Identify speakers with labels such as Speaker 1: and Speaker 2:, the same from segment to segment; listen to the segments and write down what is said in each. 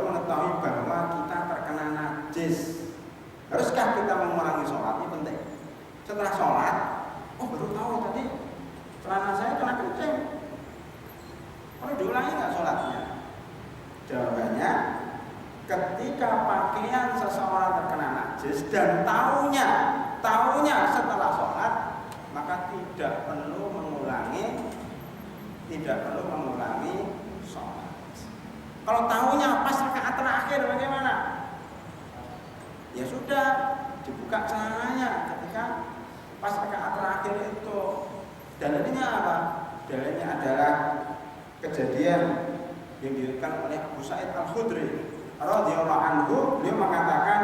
Speaker 1: mengetahui bahwa kita terkena najis. Haruskah kita mengulangi sholat? Ini penting. Setelah sholat, baru tahu tadi celana saya kena kencing. Perlu diulangi nggak sholatnya? Jawabannya, ketika pakaian seseorang terkena najis dan tahunya setelah sholat, maka tidak perlu mengulangi sholat. Kalau tahunya pas rakaat terakhir bagaimana? Ya sudah, dibuka celananya ketika pas rakaat terakhir itu. Dalilnya apa? Dalilnya adalah kejadian yang diriwayatkan oleh Abu Sa'id Al-Khudri radhiyallahu anhu. Beliau mengatakan,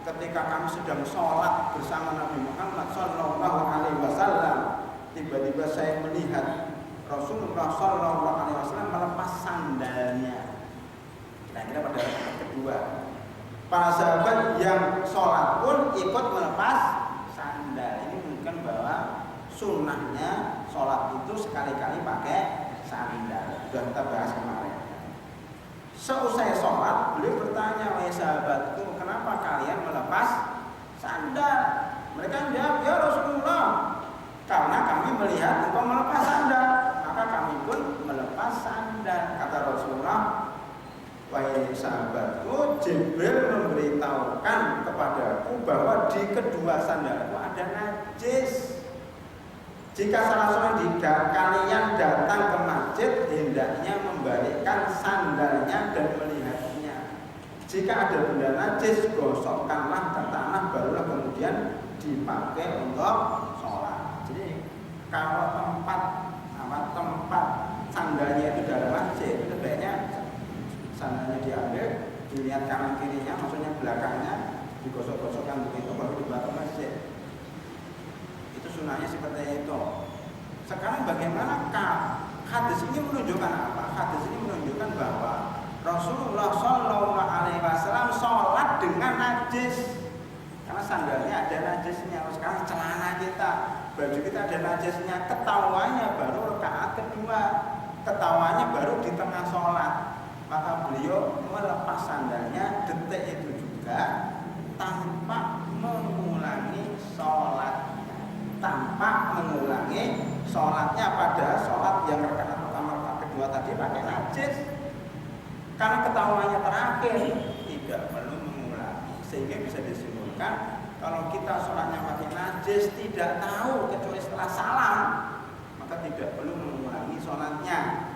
Speaker 1: ketika kami sedang sholat bersama Nabi Muhammad sallallahu alaihi wasallam, tiba-tiba saya melihat Rasulullah sallallahu alaihi wasallam melepas sandalnya. Kira-kira pada rakaat kedua. Para sahabat yang sholat pun ikut melepas sandal. Ini menunjukkan bahwa sunnahnya sholat itu sekali-kali pakai sandal. Sudah kita bahas kemarin. Seusai sholat, beliau bertanya, wahai sahabatku, kenapa kalian melepas sandal? Mereka menjawab, ya Rasulullah, karena kami melihat engkau melepas sandal, maka kami pun melepas sandal. Kata Rasulullah, wahai sahabatku, Jibril memberitahukan kepadaku bahwa di kedua sandalku ada najis. Jika salah seorang di kalian datang ke masjid, hendaknya membalikkan sandalnya dan melihatnya. Jika ada benda najis, gosokkanlah ke tanah, barulah kemudian dipakai untuk sholat. Jadi kalau tempat sandalnya itu dalam masjid, itu baiknya sandalnya diambil, dilihat kanan kirinya, maksudnya belakangnya, digosok-gosokkan begitu baru dibawa ke masjid. Itu sunahnya seperti itu. Sekarang bagaimana hadis ini menunjukkan apa? Hadis ini menunjukkan bahwa Rasulullah Shallallahu Alaihi Wasallam sholat dengan najis, karena sandalnya ada najisnya. Sekarang celana kita, baju kita ada najisnya. Ketawanya baru rakaat kedua, ketawanya baru di tengah sholat. Maka beliau melepas sandalnya detik itu juga tanpa mengulangi sholatnya pada sholat yang rakaat pertama rakaat kedua tadi pakai najis. Karena ketahuannya terakhir, tidak perlu mengulangi. Sehingga bisa disimpulkan, kalau kita sholatnya pakai najis tidak tahu kecuali setelah salam, maka tidak perlu mengulangi sholatnya.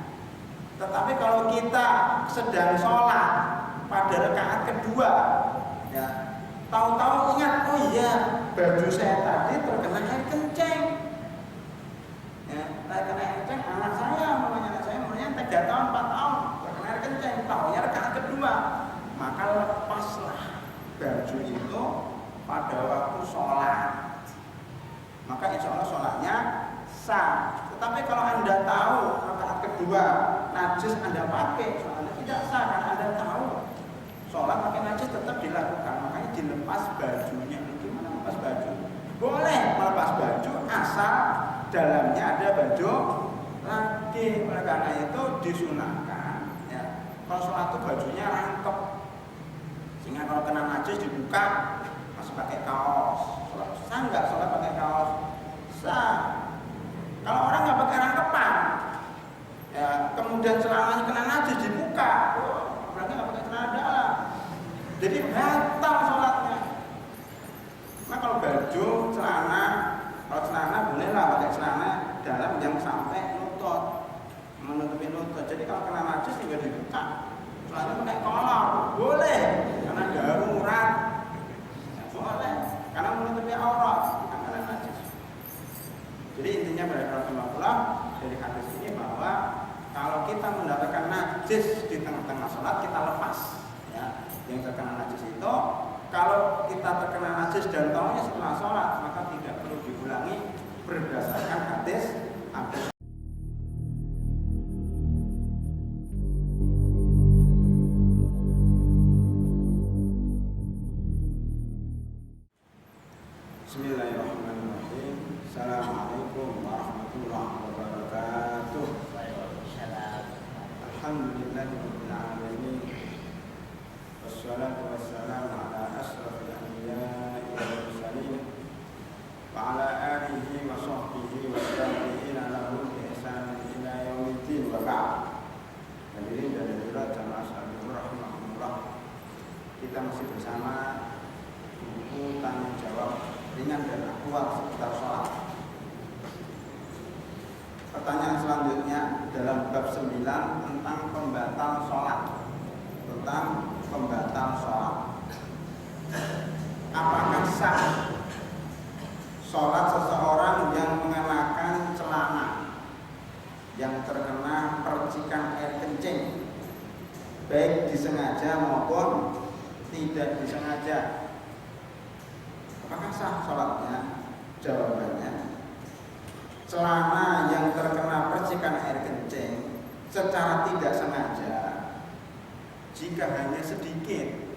Speaker 1: Tetapi kalau kita sedang sholat pada rakaat kedua, ya, tahu-tahu ingat, oh iya, baju saya tadi terkena air kencing. Ya, terkena air kencing, anak saya umurnya 3 tahun, 4 tahun, terkena air kencing, tahunya rakaat kedua. Maka lepaslah baju itu pada waktu sholat. Maka insya Allah sholatnya sah. Tetapi kalau Anda tahu rakaat kedua najis Anda pakai, sholatnya tidak sah. Karena Anda tahu sholat pakai najis tetap dilakukan. Makanya dilepas bajunya. Gimana melepas baju? Boleh melepas baju asal dalamnya ada baju lagi. Oleh karena itu disunahkan, ya, kalau sholat itu bajunya rangkep, sehingga kalau kena najis dibuka masih pakai kaos. Sholat sah nggak sholat pakai kaos? Sah. Kalau orang nggak pakai rangkepan, ya, kemudian celananya kena najis dibuka, berarti nggak pakai celana dalam, jadi batal sholatnya. Nah kalau baju, celana, kalau celana bolehlah pakai celana dalam yang sampai lutut, menutupi lutut. Jadi kalau kena najis juga dibuka, celana pakai kolor, boleh, karena darurat, ya, boleh, karena menutupi aurat, bukan karena najis. Jadi intinya pada Rasulullah dari hadis ini bahwa kalau kita mendapatkan najis di tengah-tengah sholat, kita lepas, ya, yang terkena najis itu. Kalau kita terkena najis dan tahunya setelah sholat, maka tidak perlu diulangi berdasarkan hadis Abu. Bismillahirrahmanirrahim. Assalamualaikum warahmatullahi wabarakatuh. Alhamdulillahirabbil alamin. kita masih bersama buku tanggung jawab ringan dan aktual seputar sholat. Pertanyaan selanjutnya dalam bab 9 tentang pembatal sholat. Apakah sah sholat seseorang yang mengenakan celana yang terkena percikan air kencing, baik disengaja maupun tidak disengaja? Apakah sah sholatnya? Jawabannya, celana yang terkena percikan air kencing secara tidak sengaja, jika hanya sedikit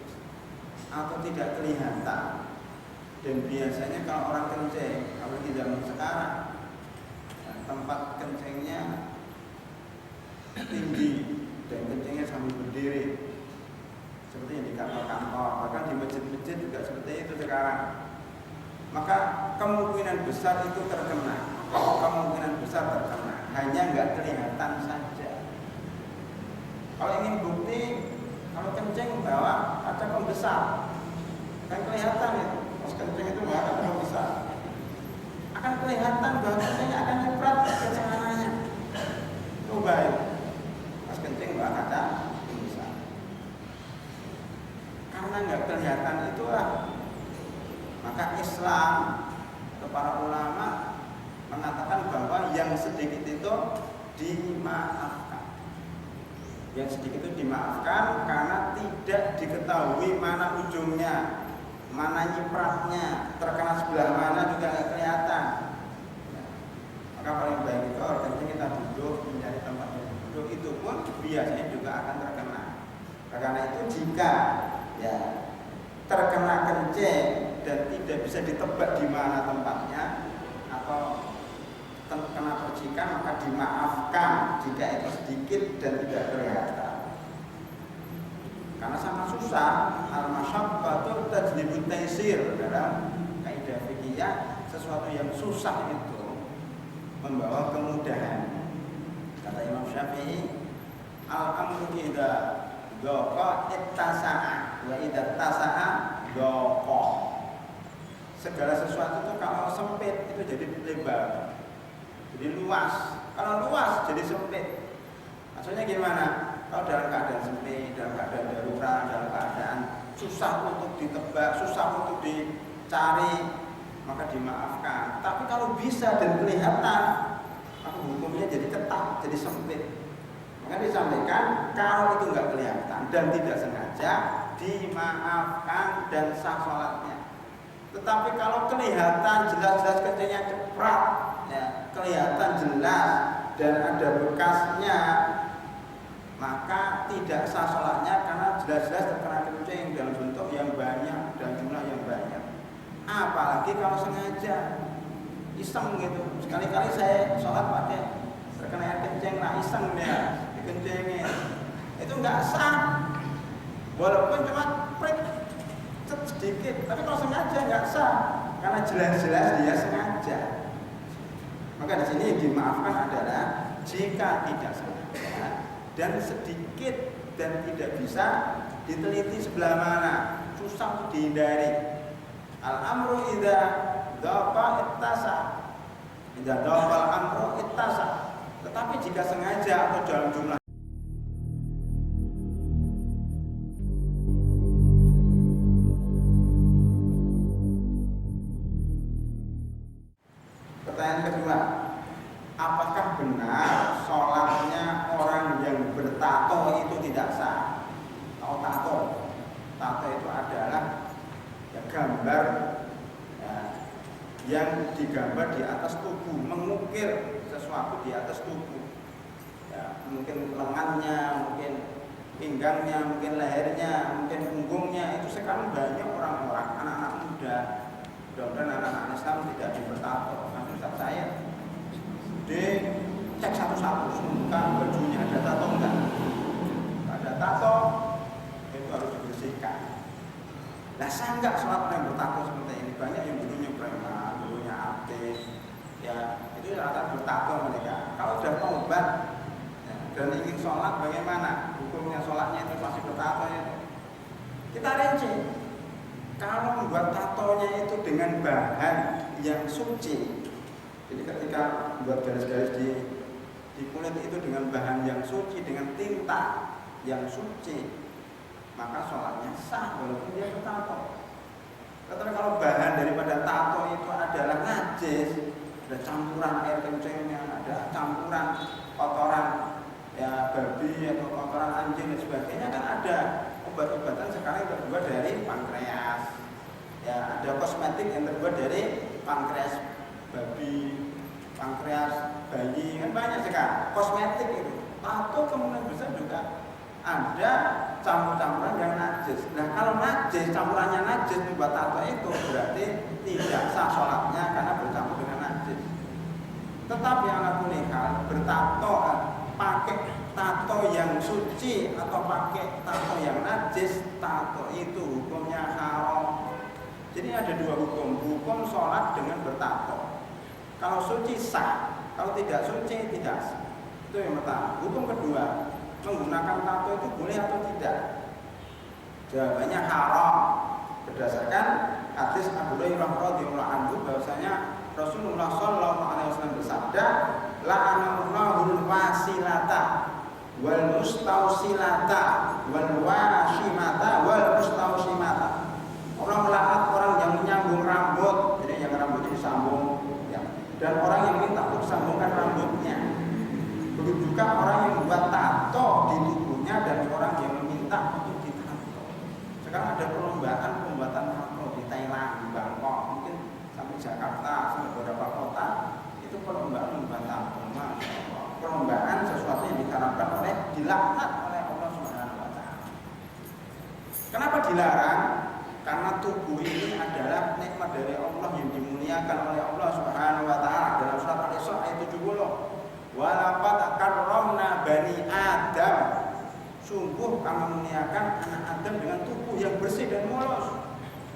Speaker 1: atau tidak kelihatan, dan biasanya kalau orang kencing, apalagi zaman sekarang, tempat kencingnya tinggi dan kencingnya sambil berdiri, seperti yang di kantor-kantor, bahkan di masjid-masjid juga seperti itu sekarang. Maka kemungkinan besar itu terkena. Hanya nggak kelihatan saja. Kalau ingin bukti, kalau kencing bawa kaca pembesar, kan kelihatan ya. Pas kencing itu bawa kaca pembesar, akan kelihatan bahwa kencingnya akan nyiprat ke celananya. Coba ya, pas kencing bawa kaca pembesar. Karena nggak kelihatan itulah, maka Islam atau para ulama mengatakan bahwa yang sedikit itu dimaafkan. Yang sedikit itu dimaafkan karena tidak diketahui mana ujungnya, mana nyipratnya, terkena sebelah mana juga nggak kelihatan. Maka paling baik itu kencing kita duduk, mencari tempat yang duduk, itu pun biasanya juga akan terkena. Karena itu jika ya terkena kencing dan tidak bisa ditebak di mana tempatnya atau terkena percikan, maka dimaafkan jika itu sedikit dan tidak kelihatan. Karena sangat susah, al-masyaqqatu tajlibut taysir, dalam kaidah fikih, sesuatu yang susah itu membawa kemudahan. Kata Imam Syafi'i, al-amru idza dhaqa ittasa'a wa idza tasa'a dhaqa. Segala sesuatu itu kalau sempit itu jadi lebar, jadi luas. Kalau luas jadi sempit. Maksudnya gimana? Kalau dalam keadaan sempit, dalam keadaan darurat, dalam keadaan susah untuk ditebak, susah untuk dicari, maka dimaafkan. Tapi kalau bisa dan kelihatan, maka hukumnya jadi ketat, jadi sempit. Maka disampaikan kalau itu nggak kelihatan dan tidak sengaja, dimaafkan dan sah sholatnya. Tetapi kalau kelihatan jelas-jelas kencingnya ceprat, ya, kelihatan jelas dan ada bekasnya, maka tidak sah sholatnya karena jelas-jelas terkena kencing dalam bentuk yang banyak dan jumlah yang banyak. Apalagi kalau sengaja, iseng gitu. Sekali-kali saya sholat pakai terkena air kencing, nah iseng dia dikencingin, itu nggak sah. Walaupun cuma prik sedikit, tapi kalau sengaja nggak sah karena jelas-jelas dia sengaja. Maka di sini dimaafkan adalah jika tidak sengaja dan sedikit dan tidak bisa diteliti sebelah mana, susah dihindari. Al-amru idza dhaqa ittasa, idza dhaqa al-amru ittasa. Tetapi jika sengaja atau dalam jumlah Pertanyaan kedua, apakah benar sholatnya orang yang bertato itu tidak sah? Tato itu adalah ya, gambar ya, yang digambar di atas tubuh, mengukir sesuatu di atas tubuh. Ya, mungkin lengannya, mungkin pinggangnya, mungkin lehernya, mungkin punggungnya. Itu sekarang banyak orang-orang, anak-anak muda. Mudah-mudahan anak-anak Islam tidak dibertato. Nanti Ustaz saya dicek satu-satu, semua bajunya ada tato enggak? Ada tato, itu harus dibersihkan. Nah, sah enggak sholat yang bertato seperti ini? Banyak yang dulunya preman, dulunya artis, ya itu rata bertato mereka. Kalau sudah taubat ya, dan ingin sholat, bagaimana? Hukumnya sholatnya itu masih bertato itu. Kita rinci. Kalau membuat tatonya itu dengan bahan yang suci, jadi ketika membuat garis-garis di kulit itu dengan bahan yang suci, dengan tinta yang suci, maka sholatnya sah walaupun dia bertato. Tetapi kalau bahan daripada tato itu adalah najis, ada campuran air kencingnya, ada campuran kotoran ya babi atau kotoran anjing dan sebagainya, kan ada obat-obatan sekarang yang terbuat dari pankreas, ya ada kosmetik yang terbuat dari pankreas babi, pankreas bayi, kan banyak sekali kosmetik itu. Tato kemungkinan besar juga ada campuran yang najis. Nah kalau najis, campurannya najis membuat tato itu berarti tidak sah sholatnya karena bercampur dengan najis. Tetapi anak kuningan bertato pakai tato yang suci atau pakai tato yang najis, tato itu hukumnya haram. Jadi ada dua hukum, hukum sholat dengan bertato. Kalau suci sah, kalau tidak suci tidak sah. Itu yang pertama. Hukum kedua, menggunakan tato itu boleh atau tidak? Jawabannya haram. Berdasarkan hadis Abu Hurairah radhiyallahu anhu bahwasanya Rasulullah sallallahu alaihi wasallam bersabda, la'anallahu wasilata wal mustausilata wal washimata wal mustausimata. Allah melaknat orang yang menyambung rambut, jadi yang rambutnya disambung, ya. Dan orang yang minta untuk sambungkan rambutnya. Begitu juga orang yang membuat tato di tubuhnya dan orang yang meminta untuk ditato. Sekarang ada perlombaan pembuatan tato di Thailand, di Bangkok, mungkin sampai Jakarta, sampai beberapa kota, itu perlombaan membuat tato. Perlombaan sesuatu yang diharapkan dilaknat oleh Allah Subhanahu wa taala. Kenapa dilarang? Karena tubuh ini adalah nikmat dari Allah yang dimuliakan oleh Allah Subhanahu wa taala. Dalam surat Al-Isra ayat 70. Walaqad karramna bani Adam. Sungguh kami memuliakan anak Adam dengan tubuh yang bersih dan mulus.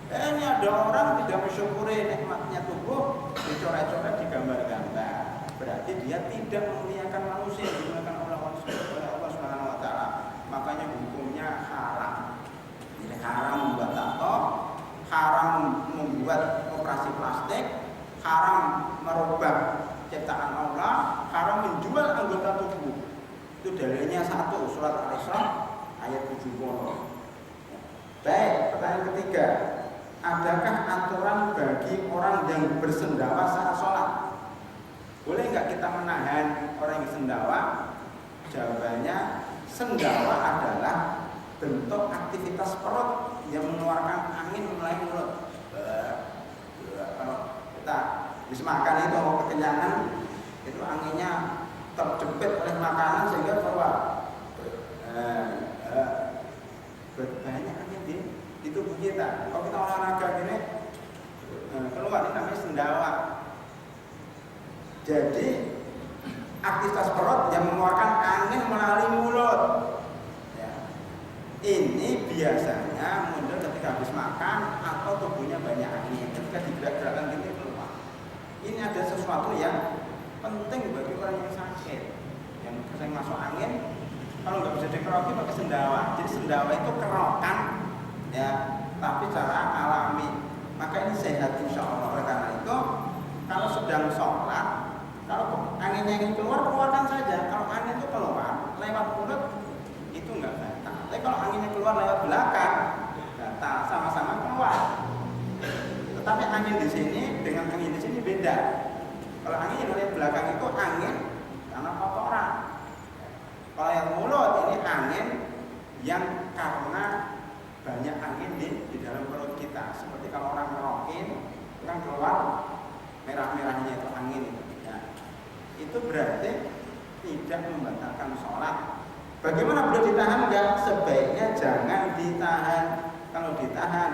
Speaker 1: Ini ada orang tidak mensyukuri nikmatnya tubuh, dicoret-coret di gambar-gambar. Berarti dia tidak memuliakan manusia, dimuliakan oleh Allah Subhanahu wa taala. Makanya hukumnya haram. Jadi haram membuat tato, haram membuat operasi plastik, haram merubah ciptaan Allah, haram menjual anggota tubuh. Itu dalilnya satu, surat Al-Isra ayat 70. Baik, pertanyaan ketiga, adakah aturan bagi orang yang bersendawa saat sholat? Boleh nggak kita menahan orang yang sendawa? Jawabannya, sendawa adalah bentuk aktivitas perut yang mengeluarkan angin melalui mulut. Kalau kita habis makan itu mau kekenyangan, itu anginnya terjepit oleh makanan sehingga keluar. Banyak angin di tubuh kita. Kalau kita olahraga gini, keluar, ini namanya sendawa. Jadi aktivitas perut yang mengeluarkan angin melalui mulut. Ini biasanya muncul ketika habis makan atau tubuhnya banyak angin. Ketika digerak-gerakkan gitu keluar. Ini ada sesuatu yang penting bagi orang yang sakit, yang sering masuk angin. Kalau nggak bisa dikeroki pakai sendawa. Jadi sendawa itu kerokan, ya, tapi secara alami. Maka ini sehat insya Allah. Oleh karena itu, kalau sedang sholat, kalau anginnya ingin keluar, keluarkan saja. Kalau angin itu keluar lewat mulut, itu nggak batal. Tapi kalau anginnya keluar lewat belakang, batal, sama-sama keluar. Tetapi angin di sini dengan angin di sini beda. Kalau angin yang lewat belakang itu angin karena kotoran. Kalau yang mulut ini angin yang karena banyak angin di dalam perut kita. Seperti kalau orang ngerokin, itu kan keluar merah-merahnya itu angin itu. Ya. Itu berarti tidak membatalkan sholat. Bagaimana boleh ditahan? Enggak, sebaiknya jangan ditahan. Kalau ditahan